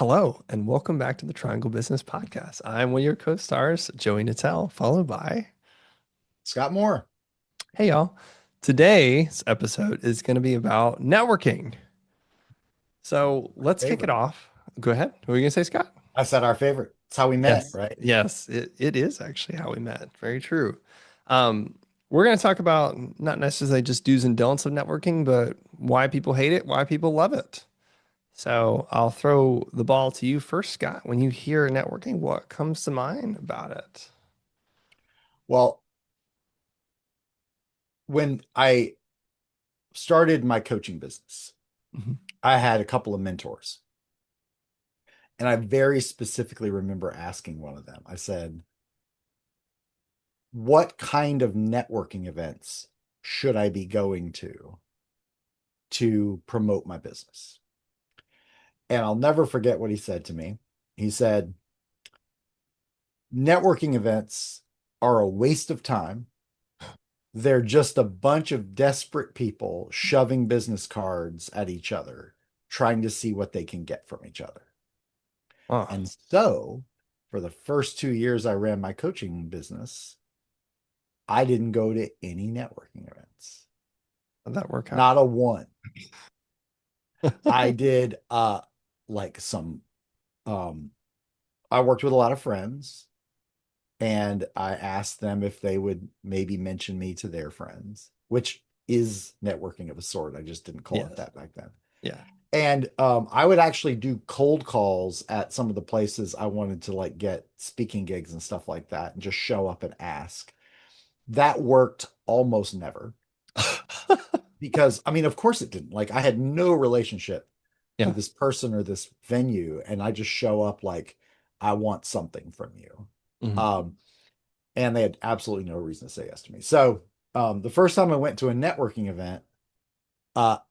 Hello, and welcome back to the Triangle Business Podcast. I'm one of your co-stars, Joey Natale, followed by, Scott Moore. hey y'all. Today's episode is going to be about networking. So let's kick it Favorite. off. Go ahead. What are you going to say, Scott? I said our favorite. It's how we met, Yes. right? Yes, it is actually how we met. Very true. Um, we're going to talk about not necessarily just do's and don'ts of networking, but why people hate it, why people love it. So I'll throw the ball to you first, Scott. When you hear networking, what comes to mind about it? Well, when I started my coaching business, Mhm. I had a couple of mentors. And I very specifically remember asking one of them, I said, what kind of networking events should I be going to promote my business? And I'll never forget what he said to me. He said, networking events are a waste of time. They're just a bunch of desperate people shoving business cards at each other, trying to see what they can get from each other. Oh, And so, for the first 2 years I ran my coaching business, I didn't go to any networking events, how'd that work out? not a one. I did like some um I worked with a lot of friends and I asked them if they would maybe mention me to their friends, which is networking of a sort. I just didn't call it Yes. that back then. Yeah. And I would actually do cold calls at some of the places I wanted to like get speaking gigs and stuff like that and just show up and ask. That worked almost never because I mean, of course it didn't. Like I had no relationship to Yeah. this person or this venue, and I just show up like I want something from you. Mhm. Um, and they had absolutely no reason to say yes to me. So the first time I went to a networking event,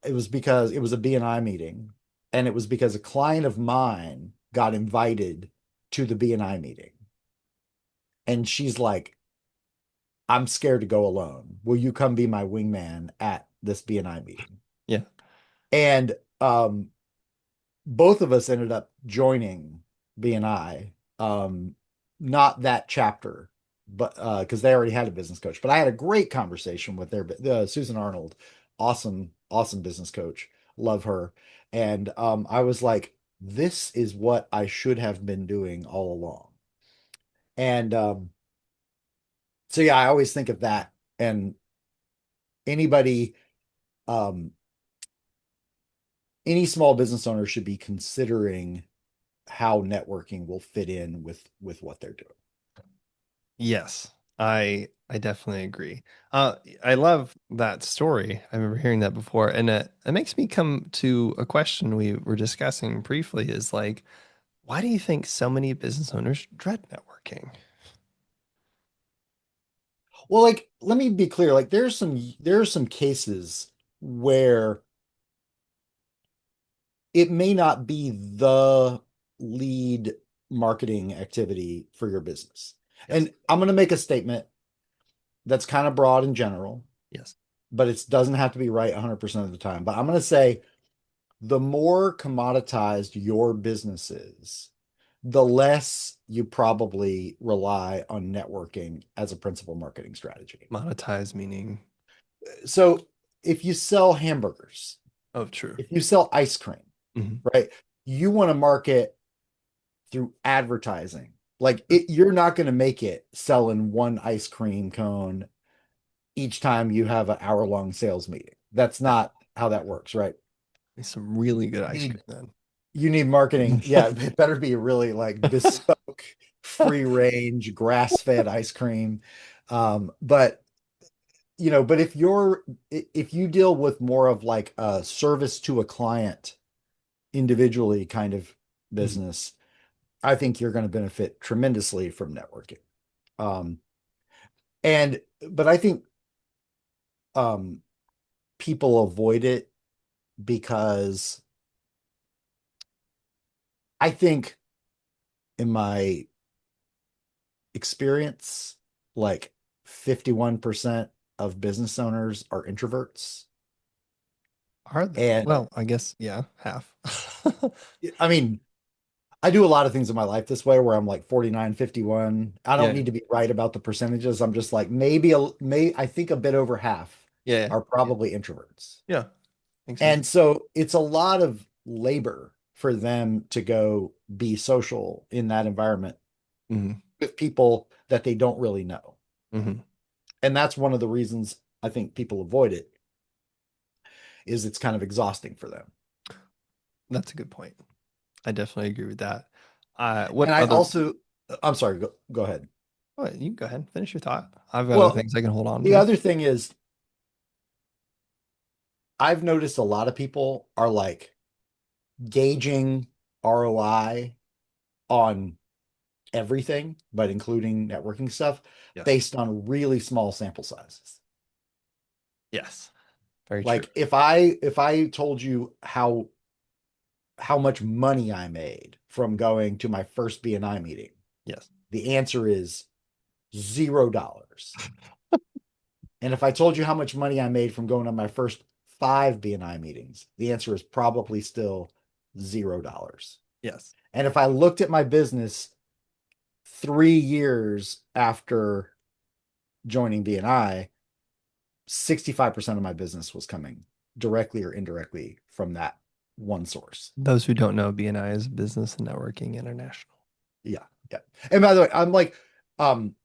it was because it was a BNI meeting, and it was because a client of mine got invited to the BNI meeting. And she's like, I'm scared to go alone. Will you come be my wingman at this BNI meeting? Yeah. And both of us ended up joining BNI. Not that chapter, but because they already had a business coach. But I had a great conversation with their Susan Arnold, awesome business coach. Love her. And I was like, this is what I should have been doing all along. And so yeah, I always think of that. And anybody, um, any small business owner should be considering how networking will fit in with what they're doing. Yes. I definitely agree. I love that story. I remember hearing that before, and it makes me come to a question we were discussing briefly is like, why do you think so many business owners dread networking? Well, like let me be clear, like there's some cases where it may not be the lead marketing activity for your business. Yes. And I'm going to make a statement that's kind of broad in general, Yes. but it doesn't have to be right 100% of the time. But I'm going to say the more commoditized your business is, the less you probably rely on networking as a principal marketing strategy. Monetize meaning So if you sell hamburgers, of true. if you sell ice cream, Mhm. right, you want to market through advertising. Like you're not going to make it selling one ice cream cone each time you have an hour-long sales meeting. That's Yeah. not how that works, right? Some really good You ice need cream then. you need marketing. Yeah, it better be really like bespoke, free range, grass-fed ice cream. But but if you deal with more of like a service to a client individually kind of Mhm. business, I think you're going to benefit tremendously from networking. Um, but I think um, people avoid it because I think in my experience, like 51% of business owners are introverts. Are they? And Well, I guess, yeah, half. I mean, I do a lot of things in my life this way where I'm like 49, 51. I don't Yeah. need to be right about the percentages. I'm just like I think a bit over half Yeah. are probably introverts. Yeah. Makes sense. And so it's a lot of labor for them to go be social in that environment Hmm. with people that they don't really know. Hmm. And that's one of the reasons I think people avoid it is it's kind of exhausting for them. That's a good point. I definitely agree with that. And What I other? also, I'm sorry, go ahead. Oh, you can go ahead and finish your thought. I've got other Well, things I can hold on the to. other thing is I've noticed a lot of people are like gauging ROI on everything, but including networking stuff Yes. based on really small sample sizes. Yes. Very true. Like if I told you how much money I made from going to my first BNI meeting, Yes. the answer is $0. And if I told you how much money I made from going to my first 5 BNI meetings, the answer is probably still $0. Yes. And if I looked at my business 3 years after joining BNI, 65% of my business was coming directly or indirectly from that one source. Those who don't know, BNI is Business and Networking International. Yeah. Yeah. And by the way, I'm like, um,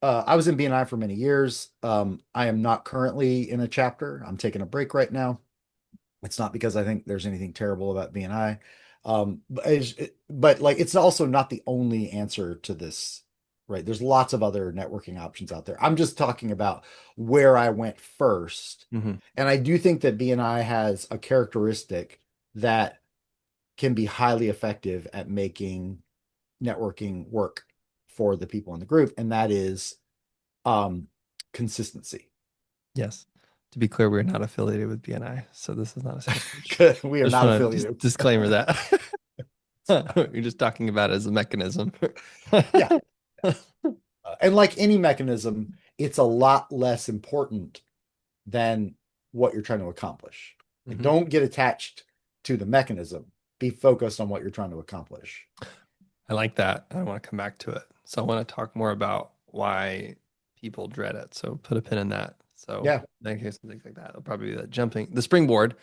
I was in BNI for many years. I am not currently in a chapter. I'm taking a break right now. It's not because I think there's anything terrible about BNI. But like it's also not the only answer to this, right? There's lots of other networking options out there. I'm just talking about where I went first. Hmm. And I do think that BNI has a characteristic that can be highly effective at making networking work for the people in the group, and that is um, consistency. Yes. To be clear, we're not affiliated with BNI, so this is not a sales pitch. We are Just not want to just affiliated. disclaimer that you're just talking about it as a mechanism. Yeah. And like any mechanism, it's a lot less important than what you're trying to accomplish. Like, Hmm. don't get attached to the mechanism. Be focused on what you're trying to accomplish. I like that. I want to come back to it. So I want to talk more about why people dread it. So put a pin in that. So Yeah. in that case, things like that. It'll probably be the jumping, the springboard.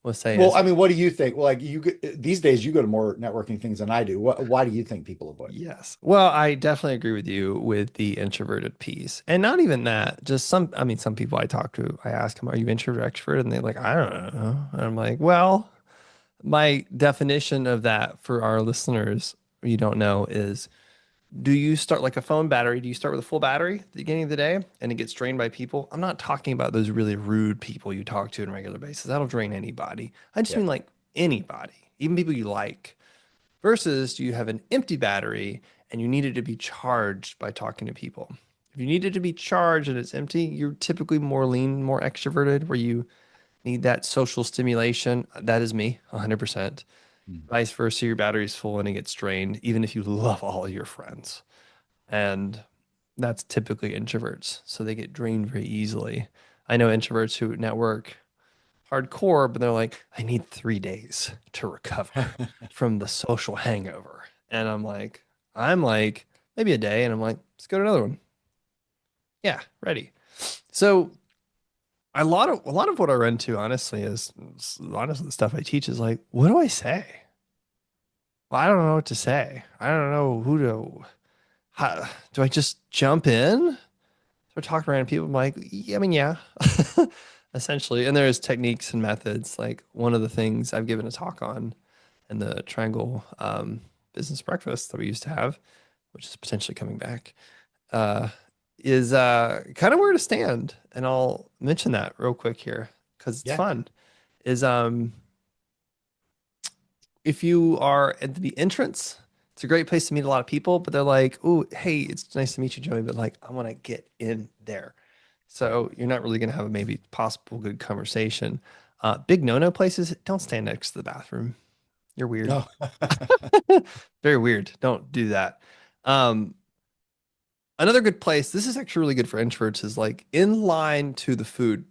We'll say Well, is I mean, what do you think? Well, like these days, you go to more networking things than I do. Why do you think people avoid it? yes. Well, I definitely agree with you with the introverted piece. And not even that, just some, I mean, some people I talk to, I ask them, are you introvert or extrovert? And they're like, I don't know. And I'm like, well, my definition of that for our listeners, you don't know, is do you start like a phone battery? Do you start with a full battery at the beginning of the day and it gets drained by people? I'm not talking about those really rude people you talk to on a regular basis. That'll drain anybody. I just Yeah. mean like anybody, even people you like. Versus do you have an empty battery and you need it to be charged by talking to people? If you need it to be charged and it's empty, you're typically more lean, more extroverted, where you need that social stimulation. That is me, 100%. Mm. Vice versa, your battery's full and it gets drained, even if you love all of your friends. And that's typically introverts. So they get drained very easily. I know introverts who network hardcore, but they're like, I need 3 days to recover from the social hangover. And I'm like, maybe a day. And I'm like, let's go to another one. Yeah, ready. So a lot of what I run to, honestly, is honestly the stuff I teach is like, what do I say? Well, I don't know what to say. I don't know who to. How, do I just jump in? Start talking to random people. I'm like, yeah, I mean, yeah, essentially. And there's techniques and methods. Like one of the things I've given a talk on in the Triangle business breakfast that we used to have, which is potentially coming back, uh, is kind of where to stand. And I'll mention that real quick here because it's Yeah. fun. Is if you are at the entrance, it's a great place to meet a lot of people, but they're like, "Oh, hey, it's nice to meet you, Joey," but like, I want to get in there. Right. So you're not really going to have a maybe possible good conversation. Big no-no places, don't stand next to the bathroom. You're weird. No. Very weird. Don't do that. Um, Another good place, this is actually really good for introverts, is like in line to the food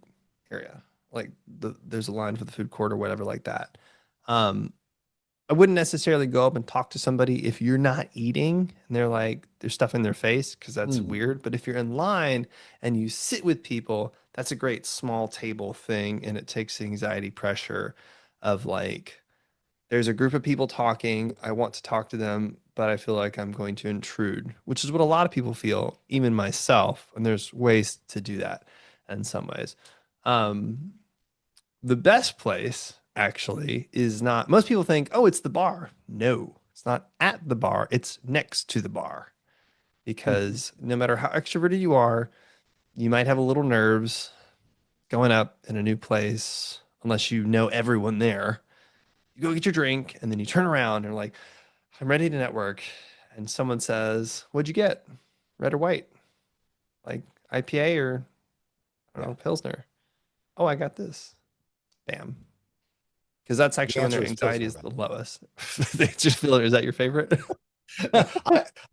area. Like there's a line for the food court or whatever like that. Um, I wouldn't necessarily go up and talk to somebody if you're not eating and they're like, there's stuff in their face because that's Mm, weird. But if you're in line and you sit with people, that's a great small table thing. And it takes the anxiety pressure of like, there's a group of people talking. I want to talk to them, but I feel like I'm going to intrude, which is what a lot of people feel, even myself. And there's ways to do that in some ways. Um, the best place actually is not, most people think, oh, it's the bar. No, it's not at the bar, it's next to the bar. mhm. Because no matter how extroverted you are, you might have a little nerves going up in a new place unless you know everyone there. You go get your drink and then you turn around and you're like, I'm ready to network. And someone says, what'd you get? Red or white? Like IPA or I don't Yeah. know, Pilsner. Oh, I got this. Bam. Because that's The actually when answer their is anxiety Pilsner, is man. the lowest. They just feel, is that your favorite? No,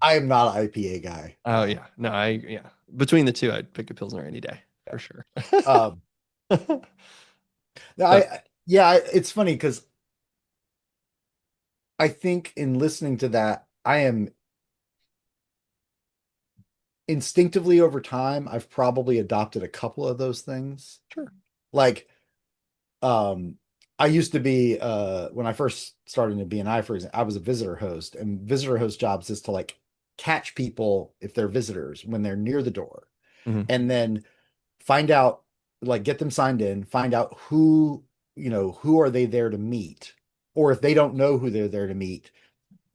I am not an IPA guy. Oh yeah. No, yeah. Between the two, I'd pick a Pilsner any day Yeah. for sure. Um, no, So yeah, it's funny because I think in listening to that, I am instinctively over time, I've probably adopted a couple of those things. sure. Like, um, I used to be when I first started in BNI, for example, I was a visitor host, and visitor host jobs is to like catch people if they're visitors when they're near the door, Hmm. and then find out, like, get them signed in, find out who, who are they there to meet, or if they don't know who they're there to meet,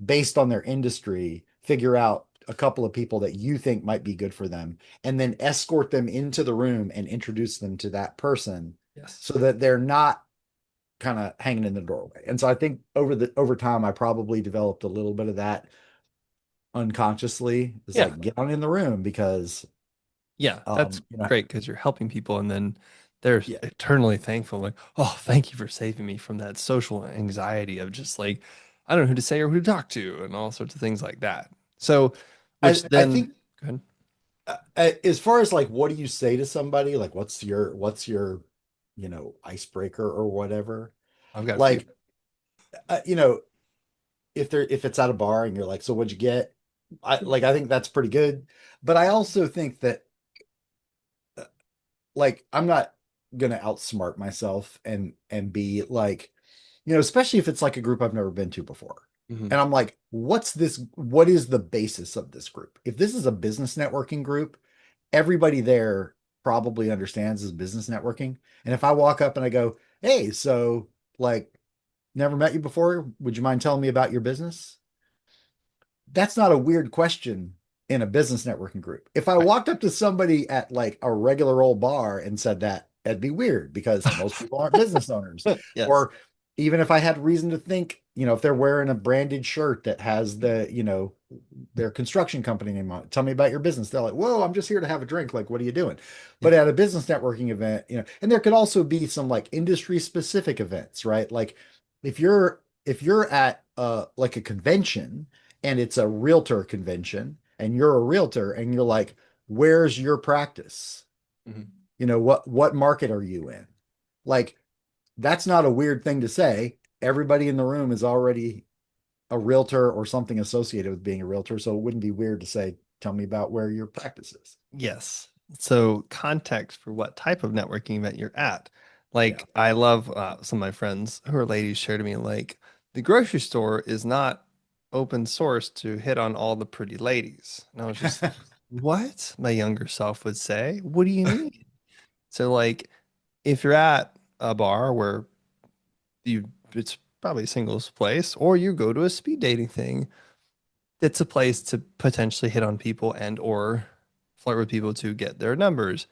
based on their industry, figure out a couple of people that you think might be good for them, and then escort them into the room and introduce them to that person Yes. so that they're not kind of hanging in the doorway. And so I think over time I probably developed a little bit of that unconsciously. It's Yeah. like get on in the room because Yeah. That's you know great because you're helping people and then they're yeah. eternally thankful. Like, oh, thank you for saving me from that social anxiety of just like, I don't know who to say or who to talk to and all sorts of things like that. So, which I then, think go ahead. as far as like what do you say to somebody, like icebreaker or whatever, I've got a few. like uh, you know if it's at a bar and you're like, so what'd you get? I think that's pretty good, but I also think that like I'm not gonna outsmart myself and be like, especially if it's like a group I've never been to before. Hmm. And I'm like, what is the basis of this group? If this is a business networking group, everybody there probably understands is business networking. And if I walk up and I go, hey, so like never met you before, would you mind telling me about your business? That's not a weird question in a business networking group. If I Right. walked up to somebody at like a regular old bar and said that, that'd be weird because most people aren't business owners. Yes. Or even if I had reason to think, if they're wearing a branded shirt that has their construction company name on it, tell me about your business. They're like, whoa, I'm just here to have a drink. Like, what are you doing? Yeah. But at a business networking event, and there could also be some like industry specific events, right? Like if you're at like a convention and it's a realtor convention and you're a realtor and you're like, where's your practice? Hmm. What market are you in? Like, that's not a weird thing to say. Everybody in the room is already a realtor or something associated with being a realtor, so it wouldn't be weird to say, tell me about where your practice is. Yes. So context for what type of networking event you're at. Yeah. Like I love some of my friends who are ladies share to me like the grocery store is not open source to hit on all the pretty ladies. And I was just like, what? My younger self would say. What do you mean? So like if you're at a bar where it's probably a singles place or you go to a speed dating thing, it's a place to potentially hit on people and or flirt with people to get their numbers,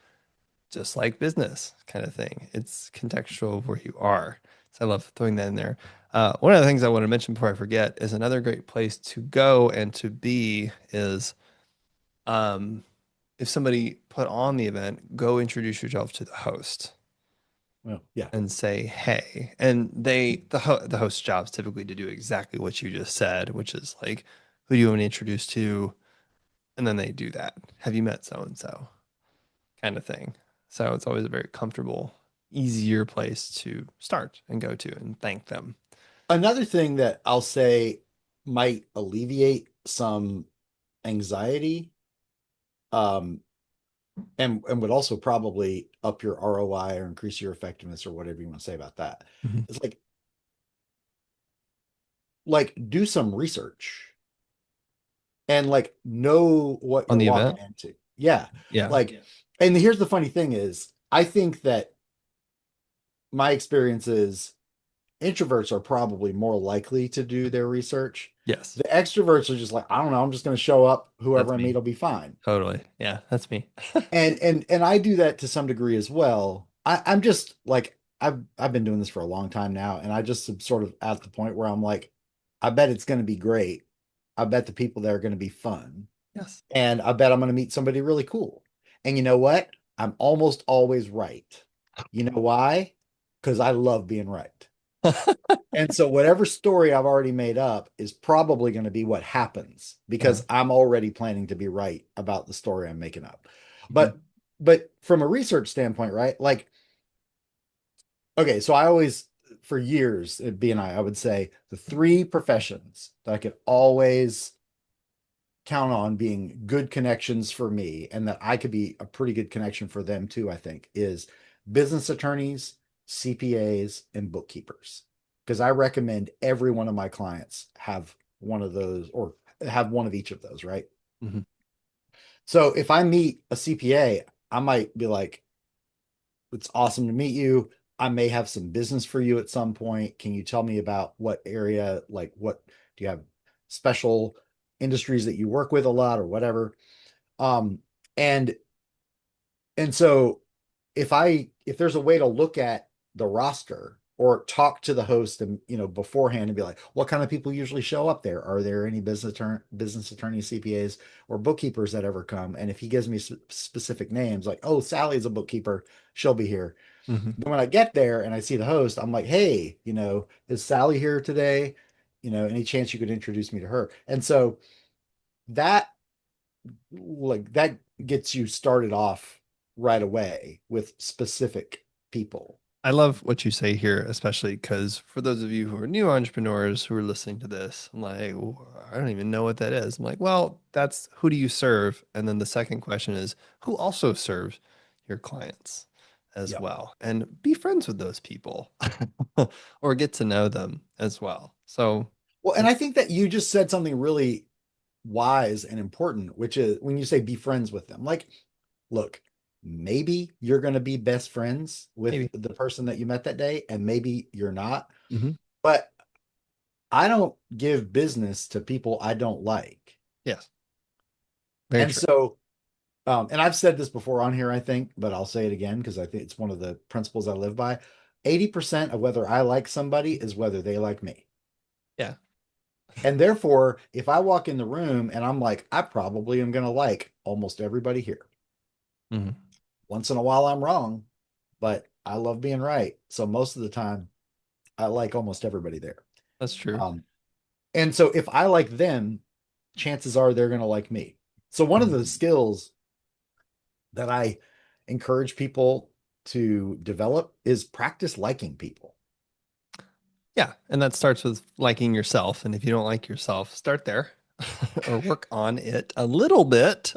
just like business kind of thing. It's contextual of where you are. So I love throwing that in there. One of the things I want to mention before I forget is another great place to go and to be is um, if somebody put on the event, go introduce yourself to the host Well, yeah. and say, hey. And the host job is typically to do exactly what you just said, which is like, who do you want to introduce to? And then they do that. Have you met so and so? Kind of thing. So it's always a very comfortable, easier place to start and go to and thank them. Another thing that I'll say might alleviate some anxiety, um, and would also probably up your ROI or increase your effectiveness or whatever you want to say about that. Mhm. It's like do some research and like know what On you're the walking event. into. Yeah. Yeah. Like, and here's the funny thing is I think that my experience is introverts are probably more likely to do their research. Yes. The extroverts are just like, I don't know, I'm just going to show up. Whoever That's I meet me. will be fine. Totally. Yeah, that's me. And I do that to some degree as well. I'm just like I've been doing this for a long time now, and I just am sort of at the point where I'm like, I bet it's going to be great. I bet the people there are going to be fun, Yes. and I bet I'm going to meet somebody really cool. And you know what? I'm almost always right. You know why? Because I love being right. And so whatever story I've already made up is probably going to be what happens Uh, because I'm already planning to be right about the story I'm making up. mhm. But from a research standpoint, right? Like, okay, so I always for years at BNI, I would say the three professions that I could always count on being good connections for me and that I could be a pretty good connection for them too, I think, is business attorneys, CPAs, and bookkeepers. Because I recommend every one of my clients have one of those or have one of each of those, right? Mhm. So if I meet a CPA, I might be like, it's awesome to meet you. I may have some business for you at some point. Can you tell me about what area, like what do you have special industries that you work with a lot or whatever? Um, and and so if there's a way to look at the roster or talk to the host and beforehand and be like, what kind of people usually show up there? Are there any business attorneys, CPAs, or bookkeepers that ever come? And if he gives me specific names, like, oh, Sally's a bookkeeper, she'll be here. Mhm. But when I get there and I see the host, I'm like, hey, is Sally here today? Any chance you could introduce me to her? And so that that gets you started off right away with specific people. I love what you say here, especially because for those of you who are new entrepreneurs who are listening to this, I'm like, I don't even know what that is. I'm like, well, that's who do you serve? And then the second question is, who also serves your clients as Yep. well? And be friends with those people or get to know them as well. So Well, and I that's think that you just said something really wise and important, which is when you say be friends with them. Like, look, maybe you're going to be best friends with maybe. the person that you met that day, and maybe you're not. Hmm. But I don't give business to people I don't like. Yes, very And true. so, and I've said this before on here, I think, but I'll say it again because I think it's one of the principles I live by. 80% of whether I like somebody is whether they like me. Yeah. And therefore, if I walk in the room and I'm like, I probably am going to like almost everybody here. Hmm. Once in a while, I'm wrong, but I love being right. So most of the time, I like almost everybody there. That's true. Um, and so if I like them, chances are they're going to like me. So one of Mhm. the skills that I encourage people to develop is practice liking people. Yeah, and that starts with liking yourself. And if you don't like yourself, start there or work on it a little bit.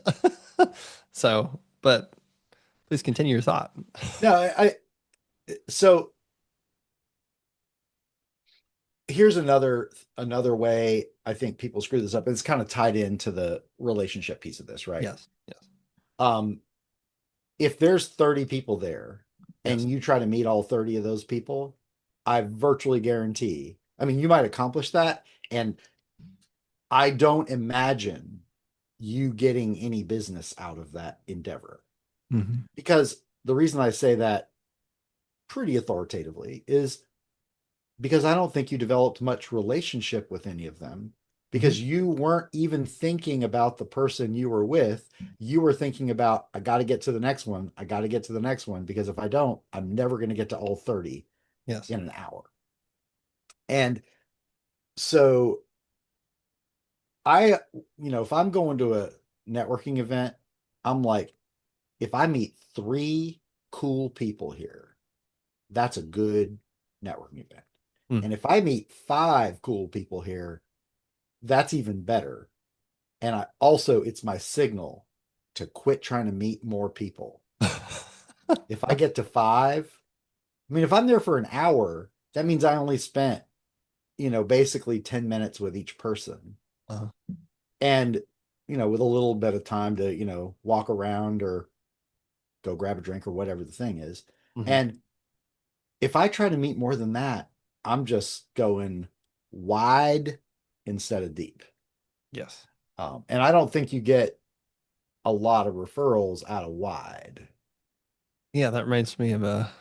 So, but please continue your thought. No, so here's another way I think people screw this up. It's kind of tied into the relationship piece of this, right? Yes, yes, Um, if there's 30 people there yes. and you try to meet all 30 of those people, I virtually guarantee, I mean, you might accomplish that. And I don't imagine you getting any business out of that endeavor. Hmm. Because the reason I say that pretty authoritatively is because I don't think you developed much relationship with any of them Hmm. because you weren't even thinking about the person you were with. You were thinking about, I got to get to the next one. I got to get to the next one because if I don't, I'm never going to get to all 30 Yes. in an hour. And so if I'm going to a networking event, I'm like, if I meet three cool people here, that's a good networking event. Mm. And if I meet 5 cool people here, that's even better. And I also, it's my signal to quit trying to meet more people. If I get to 5, I mean, if I'm there for an hour, that means I only spent, basically 10 minutes with each person. Uh, And, with a little bit of time to, walk around or go grab a drink or whatever the thing is. mhm. And if I try to meet more than that, I'm just going wide instead of deep. Yes. And I don't think you get a lot of referrals out of wide. Yeah, that reminds me of a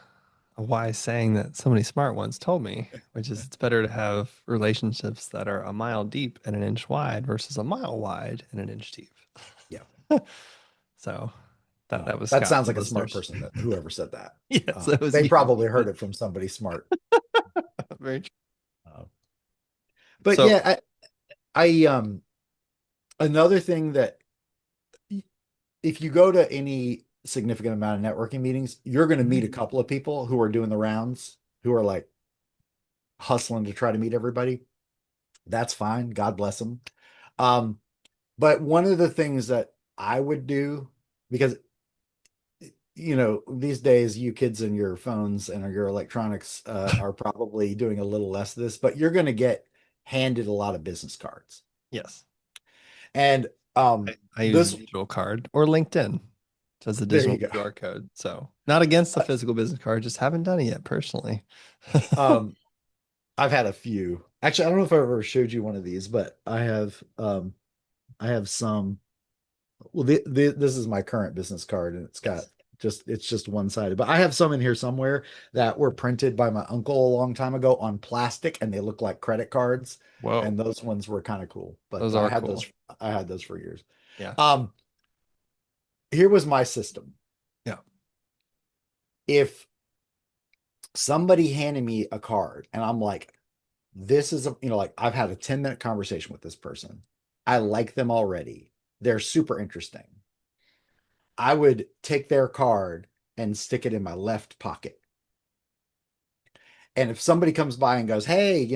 wise saying that so many smart ones told me, which is it's better to have relationships that are a mile deep and an inch wide versus a mile wide and an inch deep. Yeah. So that was That Scott sounds for like a smart listeners. person that whoever said that. Yes, it was They you. probably heard it from somebody smart. Very true. Uh, but So, yeah, I another thing that if you go to any significant amount of networking meetings, you're going to meet a couple of people who are doing the rounds, who are like hustling to try to meet everybody. That's fine. God bless them. Um, but one of the things that I would do, because these days you kids and your phones and your electronics are probably doing a little less of this, but you're going to get handed a lot of business cards. yes, And I use a this digital card or LinkedIn as a there digital you go. QR code. So, not against the physical business card, just haven't done it yet personally. Um, I've had a few. Actually, I don't know if I ever showed you one of these, but I have some. Well, this is my current business card, and Yes. it's just one-sided. But I have some in here somewhere that were printed by my uncle a long time ago on plastic, and they look like credit cards. Whoa, And those ones were kind of cool. But those are cool. I had those for years. Yeah. Um, Here was my system. Yeah. If somebody handed me a card, and I'm like, this is like I've had a 10-minute conversation with this person. I like them already. They're super interesting. I would take their card and stick it in my left pocket. And if somebody comes by and goes, "Hey,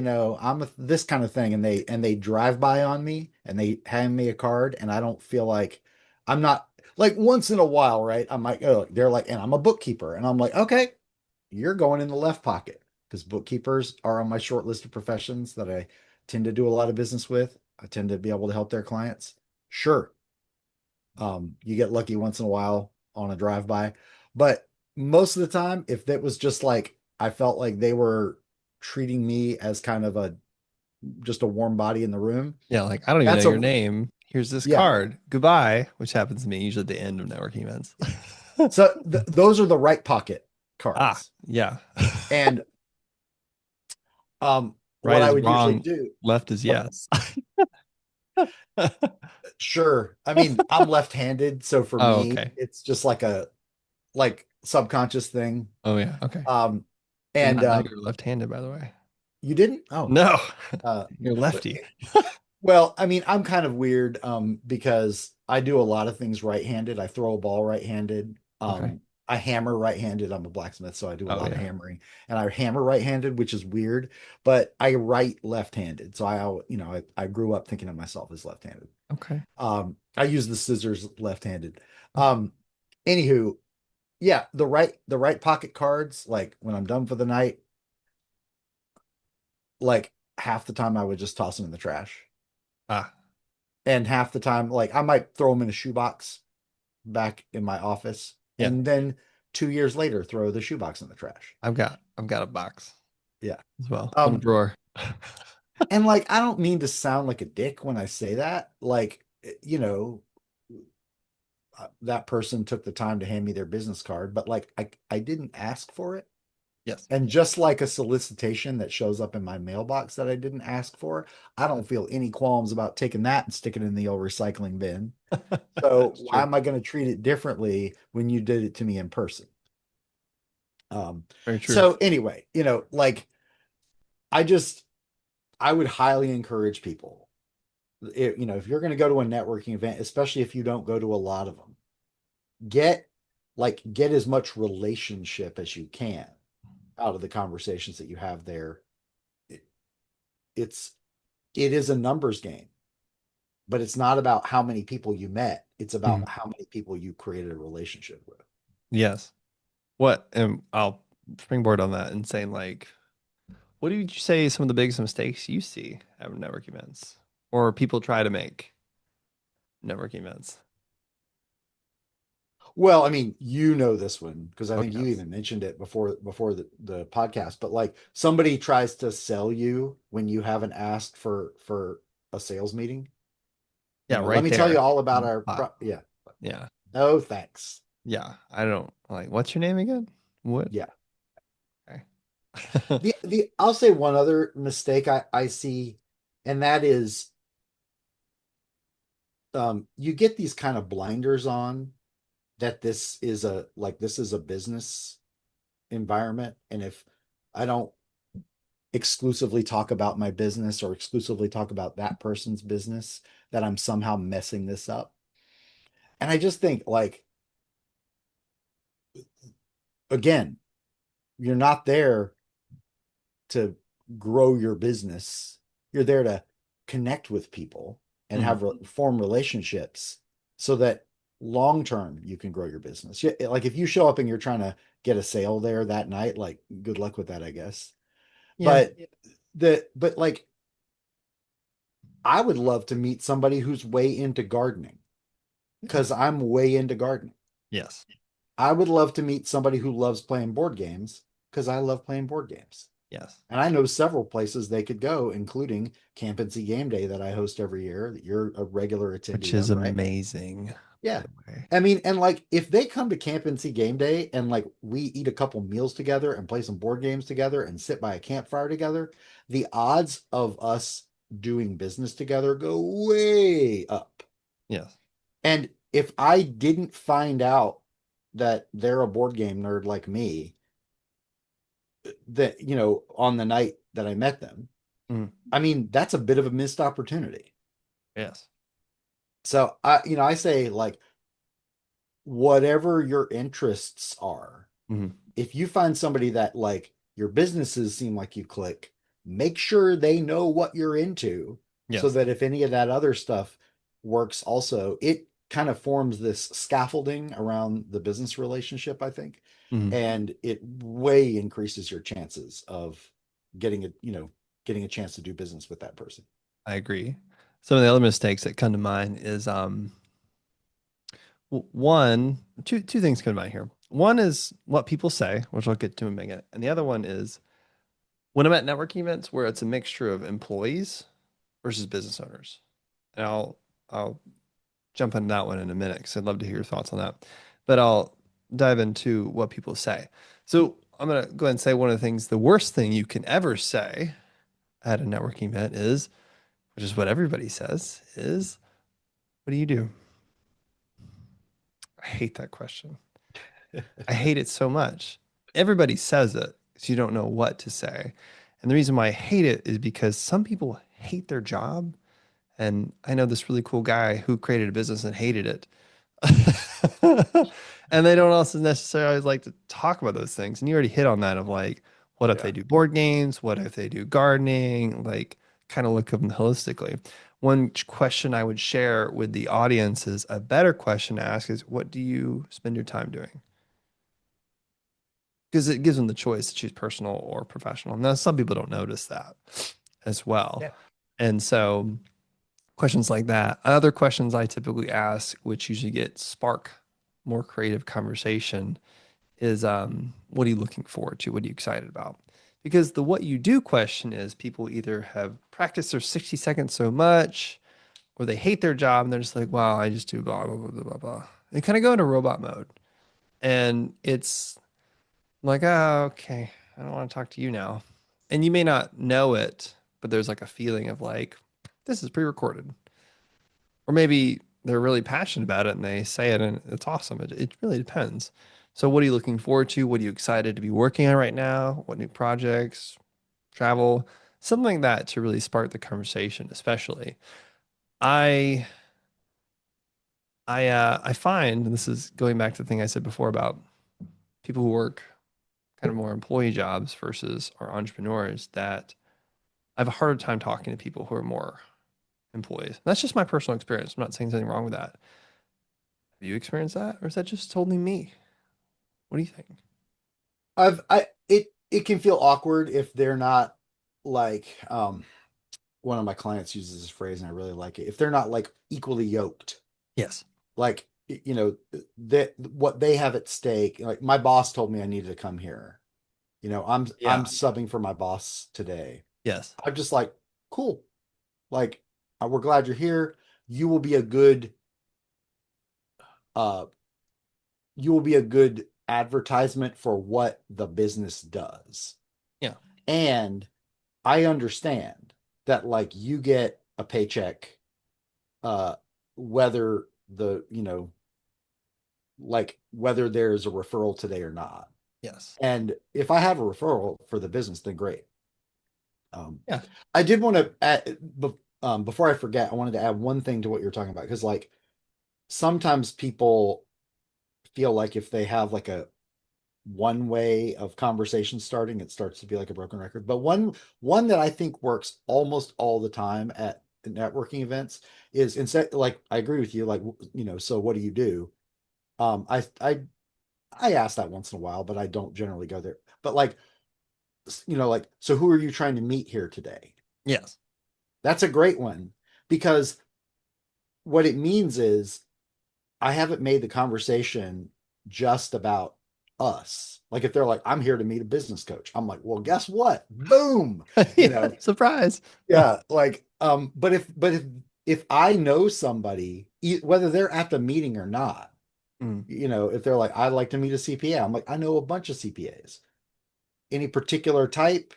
this kind of thing," and they drive by on me and they hand me a card, and I don't feel like I'm not like once in a while, right? I'm like, oh, they're like, and I'm a bookkeeper, and I'm like, okay, you're going in the left pocket because bookkeepers are on my short list of professions that I tend to do a lot of business with. I tend to be able to help their clients. Sure, you get lucky once in a while on a drive by, but most of the time, if that was just like I felt like they were treating me as kind of a just a warm body in the room, Yeah. Like, I don't even know that's your a name. Here's this yeah. card. Goodbye, which happens to me usually at the end of networking events. So those are the right pocket Ah, cards, yeah. and Right what I is would usually wrong, do. left is Oh, yes. sure. I mean, I'm left-handed, so for Oh, me, okay. it's just like a subconscious thing. Oh, yeah. Okay. Um, Did and not know you were left-handed, by the way. You didn't? Oh, No, uh, you're lefty. well, I mean, I'm kind of weird because I do a lot of things right-handed. I throw a ball right-handed. Okay. I hammer right-handed. I'm a blacksmith, so I do a Oh, lot of yeah. hammering, and I hammer right-handed, which is weird. But I write left-handed, so I grew up thinking of myself as left-handed. Okay. I use the scissors left-handed. Um, Anywho, yeah, the right pocket cards. Like when I'm done for the night, like half the time I would just toss them in the trash. Ah, And half the time, like I might throw them in a shoebox back in my office, yeah. and then 2 years later, throw the shoebox in the trash. I've got a box Yeah. as well. Little Um, drawer. and like I don't mean to sound like a dick when I say that. Like, that person took the time to hand me their business card, but like I didn't ask for it. Yes. And just like a solicitation that shows up in my mailbox that I didn't ask for, I don't feel any qualms about taking that and sticking it in the old recycling bin. So That's why true. am I going to treat it differently when you did it to me in person? Um, Very true. so anyway, like I just I would highly encourage people, if you're going to go to a networking event, especially if you don't go to a lot of them, get get as much relationship as you can out of the conversations that you have there. it's it is a numbers game, but it's not about how many people you met. It's Mhm. about how many people you created a relationship with. Yes. What, and I'll springboard on that and saying like, what do you say some of the biggest mistakes you see at network events or people try to make network events? Well, I mean, you know this one because I Oh, think you yes. even mentioned it before the podcast, but like somebody tries to sell you when you haven't asked for a sales meeting. Yeah, Let right me tell you there. all about On the our spot. yeah. Yeah. No, thanks. Yeah. I don't like, what's your name again? What? Yeah. Okay. The I'll say one other mistake I see, and that is you get these kind of blinders on that this is a business environment. And if I don't exclusively talk about my business or exclusively talk about that person's business, that I'm somehow messing this up. And I just think like again, you're not there to grow your business. You're there to connect with people and Mhm. form relationships so that long term you can grow your business. Like if you show up and you're trying to get a sale there that night, like good luck with that, I guess. Yeah. But but like I would love to meet somebody who's way into gardening because I'm way into gardening. Yes. I would love to meet somebody who loves playing board games because I love playing board games. Yes. And I know several places they could go, including Camp and See Game Day that I host every year that you're a regular Which attendee is of, right? amazing, by Yeah. the way. I mean, and like if they come to Camp and See Game Day and like we eat a couple meals together and play some board games together and sit by a campfire together, the odds of us doing business together go way up. Yes. And if I didn't find out that they're a board game nerd like me, that, on the night that I met them, Mhm. I mean, that's a bit of a missed opportunity. Yes. So I say like whatever your interests are, Mhm. if you find somebody that like your businesses seem like you click, make sure they know what you're into so Yes. that if any of that other stuff works also, it kind of forms this scaffolding around the business relationship, I think. Mhm. And it way increases your chances of getting a chance to do business with that person. I agree. Some of the other mistakes that come to mind is one, two things come to mind here. One is what people say, which I'll get to in a minute, and the other one is when I'm at networking events where it's a mixture of employees versus business owners. And I'll jump into that one in a minute because I'd love to hear your thoughts on that. But I'll dive into what people say. So I'm gonna go ahead and say one of the things, the worst thing you can ever say at a networking event is, which is what everybody says, is what do you do? I hate that question. I hate it so much. Everybody says it, so you don't know what to say. And the reason why I hate it is because some people hate their job. And I know this really cool guy who created a business and hated it. And they don't also necessarily always like to talk about those things. And you already hit on that of like, what if they Yeah. do board games? What if they do gardening? Like, kind of look at them holistically. One question I would share with the audience is a better question to ask is, what do you spend your time doing? Because it gives them the choice to choose personal or professional. Now, some people don't notice that as well. Yeah. And so, questions like that. Other questions I typically ask, which usually get spark more creative conversation, is what are you looking forward to? What are you excited about? Because the what you do question is people either have practiced their 60 seconds so much or they hate their job and they're just like, wow, I just do blah, blah, blah, blah, blah, blah. They kind of go into robot mode. And it's like, oh, okay, I don't want to talk to you now. And you may not know it, but there's like a feeling of like, this is pre-recorded. Or maybe they're really passionate about it and they say it and it's awesome. It really depends. So what are you looking forward to? What are you excited to be working on right now? What new projects, travel, something like that to really spark the conversation, especially. I I find, and this is going back to the thing I said before about people who work kind of more employee jobs versus our entrepreneurs, that I have a harder time talking to people who are more employees. That's just my personal experience. I'm not saying there's anything wrong with that. Have you experienced that, or is that just totally me? What do you think? It can feel awkward if they're not like one of my clients uses this phrase and I really like it. If they're not like equally yoked, Yes. like that what they have at stake. Like my boss told me I needed to come here. I'm Yeah. subbing for my boss today. Yes. I'm just like, cool. Like, we're glad you're here. You will be a good uh you will be a good advertisement for what the business does. Yeah. And I understand that like you get a paycheck uh whether the, like whether there's a referral today or not. Yes. And if I have a referral for the business, then great. Um, Yeah. I did want to add, before I forget, I wanted to add one thing to what you're talking about because, like, sometimes people feel like if they have like a one way of conversation starting, it starts to be like a broken record. But one that I think works almost all the time at networking events is instead, like, I agree with you, like, so what do you do? I ask that once in a while, but I don't generally go there. But like, like, so who are you trying to meet here today? Yes. That's a great one because what it means is I haven't made the conversation just about us. Like if they're like, I'm here to meet a business coach, I'm like, well, guess what? Boom. You Yeah. know, Surprise. yeah. Like, but if I know somebody, whether they're at the meeting or not, Mm. if they're like, I'd like to meet a CPA, I'm like, I know a bunch of CPAs. Any particular type?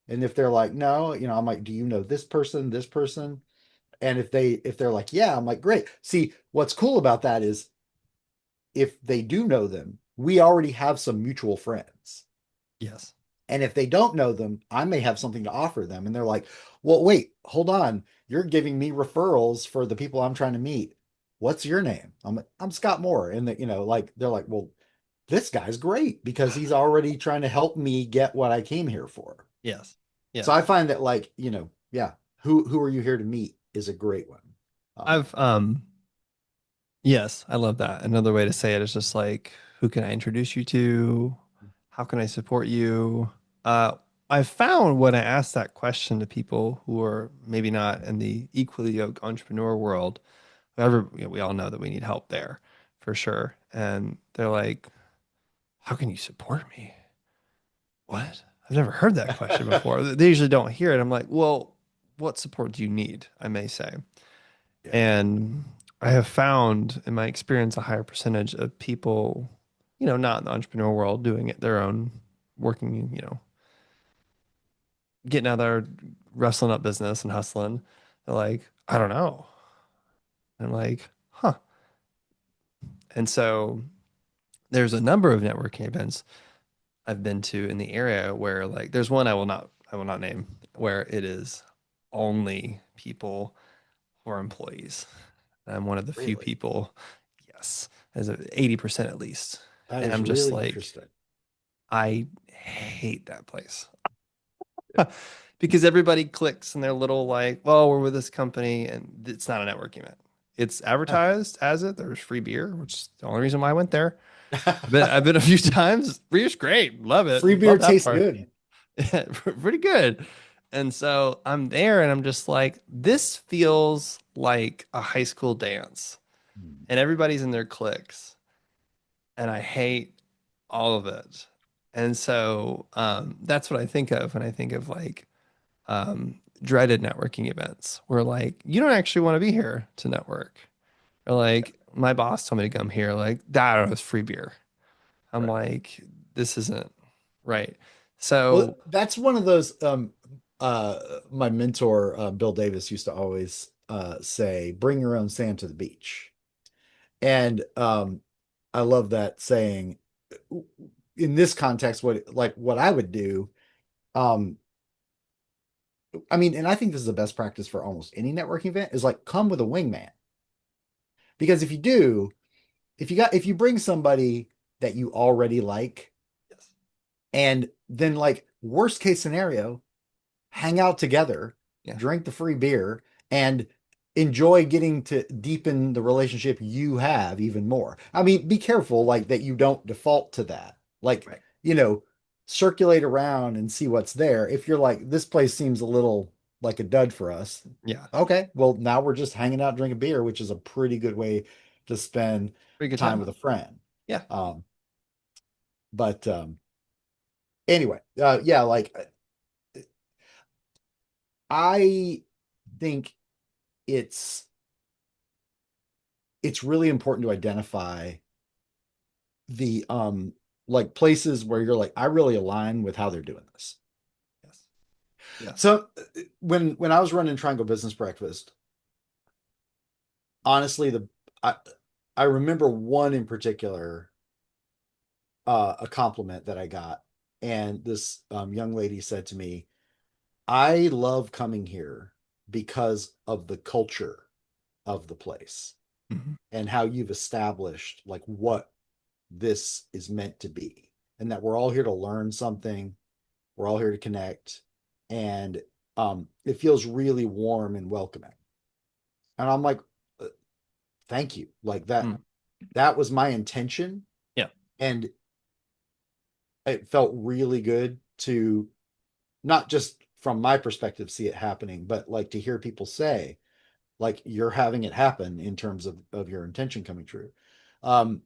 And if they're like, no, I'm like, do you know this person, this person? And if they're like, yeah, I'm like, great. See, what's cool about that is if they do know them, we already have some mutual friends. Yes. And if they don't know them, I may have something to offer them. And they're like, well, wait, hold on. You're giving me referrals for the people I'm trying to meet. What's your name? I'm Scott Moore. And like they're like, well, this guy's great because he's already trying to help me get what I came here for. Yes. So I Yes. find that like, yeah, who are you here to meet is a great one. Um, I've yes, I love that. Another way to say it is just like, who can I introduce you to? How can I support you? Uh, I found when I asked that question to people who are maybe not in the equally yoked entrepreneur world, however, we all know that we need help there for sure. And they're like, how can you support me? What? I've never heard that question before. They usually don't hear it. I'm like, well, what support do you need? I may say. yeah, And I have found in my experience a higher percentage of people, not in the entrepreneur world doing it their own, working, getting out there, wrestling up business and hustling. They're like, I don't know. And I'm like, huh. And so there's a number of networking events I've been to in the area where like there's one I will not name where it is only people who are employees. I'm one of the few really. people, yes, as a 80% at least. That And is I'm just really like, interesting. I hate that place Yeah. because everybody clicks and they're little like, well, we're with this company and it's not a networking event. It's advertised as it. There's free beer, which is the only reason why I went there. I've been a few times. Beer's great. Love it. Free beer Love that tastes part. good. Yeah, pretty good. And so I'm there and I'm just like, this feels like a high school dance Hmm. and everybody's in their cliques and I hate all of it. And so that's what I think of when I think of like dreaded networking events where like, you don't actually want to be here to network. Or like, my boss told me to come here, like, that was free beer. I'm Right. like, this isn't right. Well, So, that's one of those my mentor Bill Davis used to always say, bring your own sand to the beach. And I love that saying. In this context, what I would do, um, I mean, and I think this is the best practice for almost any networking event is like come with a wingman. Because if you do, if you bring somebody that you already like, yes. and then like worst case scenario, hang out together, Yeah. drink the free beer, and enjoy getting to deepen the relationship you have even more. I mean, be careful like that you don't default to that. Like, Right. you know, circulate around and see what's there. If you're like, this place seems a little like a dud for us, Yeah. okay, well, now we're just hanging out, drinking beer, which is a pretty good way to spend Pretty good time time. with a friend. Yeah. Um, but anyway, yeah, like I think it's it's really important to identify the like places where you're like, I really align with how they're doing this. Yes. Yes. So when I was running Triangle Business Breakfast, honestly, the I I remember one in particular, a compliment that I got, and this young lady said to me, "I love coming here because of the culture of the place Mhm. and how you've established like what this is meant to be, and that we're all here to learn something, we're all here to connect, and it feels really warm and welcoming." And I'm like, "Uh, thank you, like that Mm. that was my intention." Yeah. And it felt really good to not just from my perspective see it happening, but like to hear people say like you're having it happen in terms of your intention coming true. um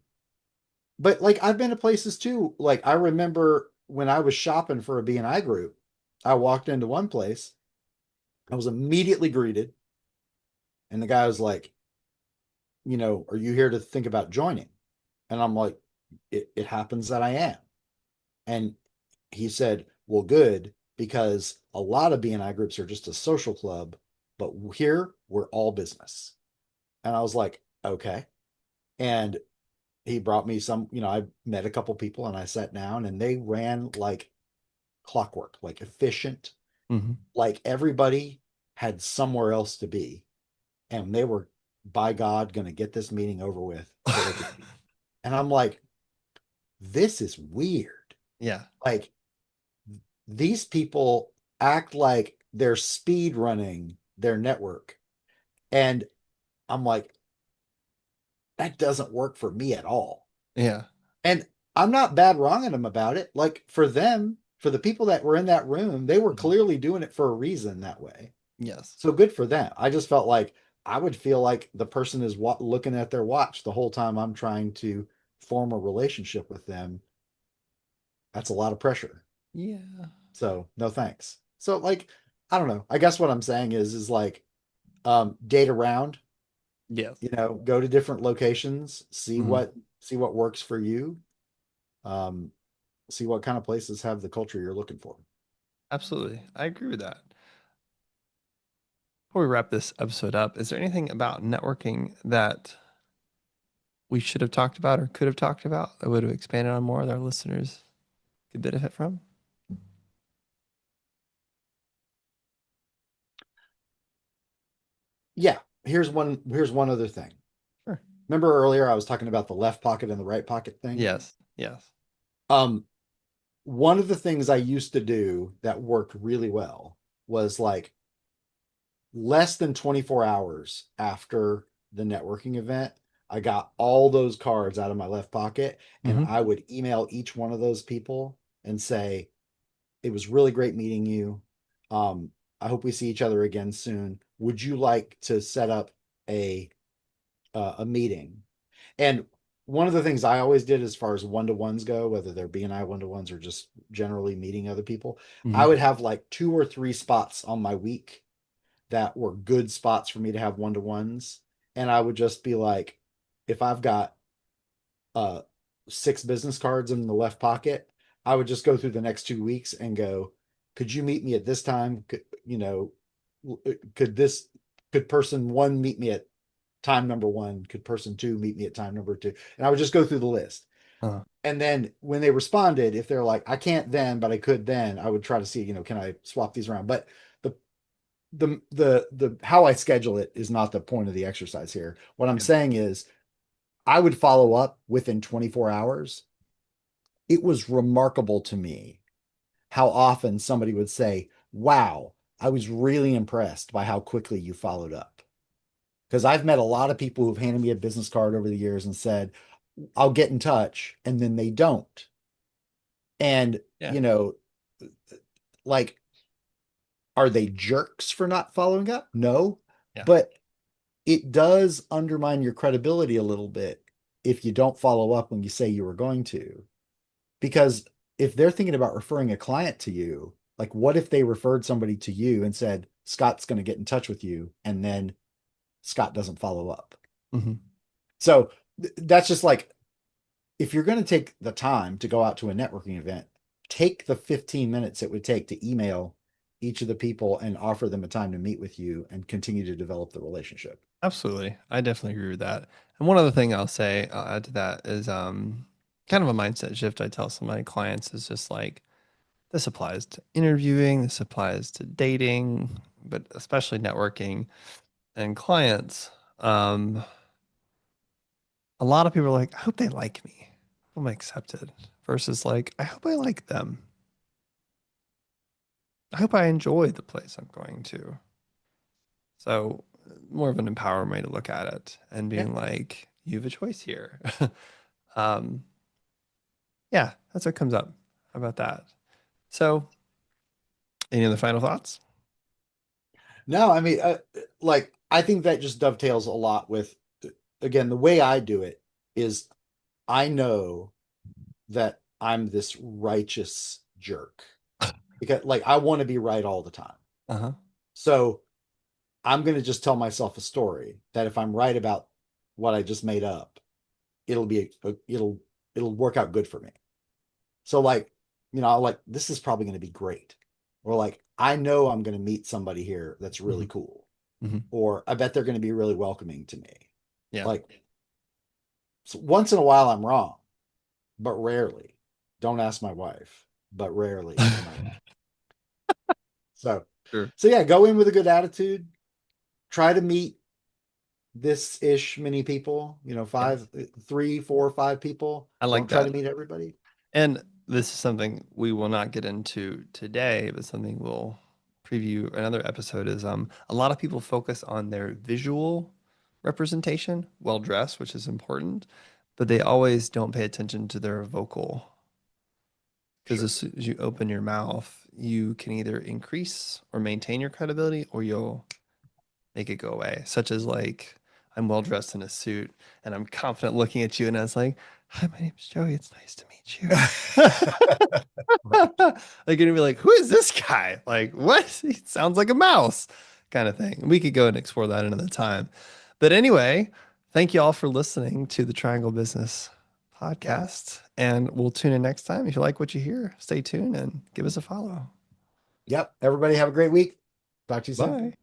but like I've been to places too. Like I remember when I was shopping for a BNI group, I walked into one place, I was immediately greeted, and the guy was like, are you here to think about joining? And I'm like, it happens that I am. And he said, well, good, because a lot of BNI groups are just a social club, but here we're all business. And I was like, okay. And he brought me some, I met a couple people and I sat down and they ran like clockwork, like efficient, Hmm. like everybody had somewhere else to be. And they were, by God, going to get this meeting over with so they could. And I'm like, this is weird. Yeah. Like, these people act like they're speed running their network. And I'm like, that doesn't work for me at all. Yeah. And I'm not bad wronging them about it. Like for them, for the people that were in that room, they were Mhm. clearly doing it for a reason that way. Yes. So good for them. I just felt like I would feel like the person is looking at their watch the whole time I'm trying to form a relationship with them. That's a lot of pressure. Yeah. So no thanks. So like, I don't know. I guess what I'm saying is like date around, Yes. go to different locations, see Mhm. what works for you. Um, see what kind of places have the culture you're looking for. Absolutely. I agree with that. Before we wrap this episode up, is there anything about networking that we should have talked about or could have talked about that would have expanded on more that our listeners could benefit from? Yeah, here's one other thing. Sure. Remember earlier I was talking about the left pocket and the right pocket thing? Yes. Yes. Um, one of the things I used to do that worked really well was like less than 24 hours after the networking event, I got all those cards out of my left pocket and Hmm. I would email each one of those people and say, it was really great meeting you. I hope we see each other again soon. Would you like to set up a a meeting? And one of the things I always did as far as one-to-ones go, whether they're BNI one-to-ones or just generally meeting other people, I Hmm. would have like 2 or 3 spots on my week that were good spots for me to have one-to-ones. And I would just be like, if I've got uh 6 business cards in the left pocket, I would just go through the next 2 weeks and go, could you meet me at this time? Could this could person one meet me at time number one? Could person two meet me at time number two? And I would just go through the list. Uh, And then when they responded, if they're like, I can't then, but I could then, I would try to see, can I swap these around? But the the how I schedule it is not the point of the exercise here. What I'm yeah. saying is I would follow up within 24 hours. It was remarkable to me how often somebody would say, wow, I was really impressed by how quickly you followed up. Because I've met a lot of people who've handed me a business card over the years and said, I'll get in touch, and then they don't. And, Yeah. you know, like, are they jerks for not following up? No, Yeah. but it does undermine your credibility a little bit if you don't follow up when you say you were going to. Because if they're thinking about referring a client to you, like what if they referred somebody to you and said, Scott's going to get in touch with you, and then Scott doesn't follow up? Hmm. So that's just like, if you're going to take the time to go out to a networking event, take the 15 minutes it would take to email each of the people and offer them a time to meet with you and continue to develop the relationship. Absolutely. I definitely agree with that. And one other thing I'll add to that is kind of a mindset shift I tell some of my clients is just like this applies to interviewing, this applies to dating, but especially networking and clients. Um, a lot of people are like, I hope they like me. I'm accepted versus like, I hope I like them. I hope I enjoy the place I'm going to. So more of an empowerment way to look at it and Yeah. being like, you have a choice here. um, yeah, that's what comes up. How about that? So, any other final thoughts? No, I mean, like, I think that just dovetails a lot with, again, the way I do it is I know that I'm this righteous jerk because, like, I want to be right all the time. Uh huh. So I'm going to just tell myself a story that if I'm right about what I just made up, it'll work out good for me. So like, like this is probably going to be great. Or like, I know I'm going to meet somebody here that's really Hmm. cool. Hmm. Or I bet they're going to be really welcoming to me. Yeah. Like, so once in a while I'm wrong, but rarely. Don't ask my wife, but rarely am I wrong. So, Sure. so yeah, go in with a good attitude. Try to meet this ish many people, Yeah. five, 3, 4, 5 people. I like Don't try that. to meet everybody. And this is something we will not get into today, but something we'll preview another episode is a lot of people focus on their visual representation, well dressed, which is important, but they always don't pay attention to their vocal. Because Sure. as soon as you open your mouth, you can either increase or maintain your credibility or you'll make it go away. Such as like, I'm well dressed in a suit and I'm confident looking at you, and I was like, "Hi, my name's Joey. It's nice to meet you." Right. They're gonna be like, "Who is this guy? Like, what? He sounds like a mouse," kind of thing. We could go and explore that another time. But anyway, thank you all for listening to the Triangle Business Yeah. podcast, and we'll tune in next time. If you like what you hear, stay tuned and give us a follow. Yep. Everybody have a great week. Talk to you soon. Bye.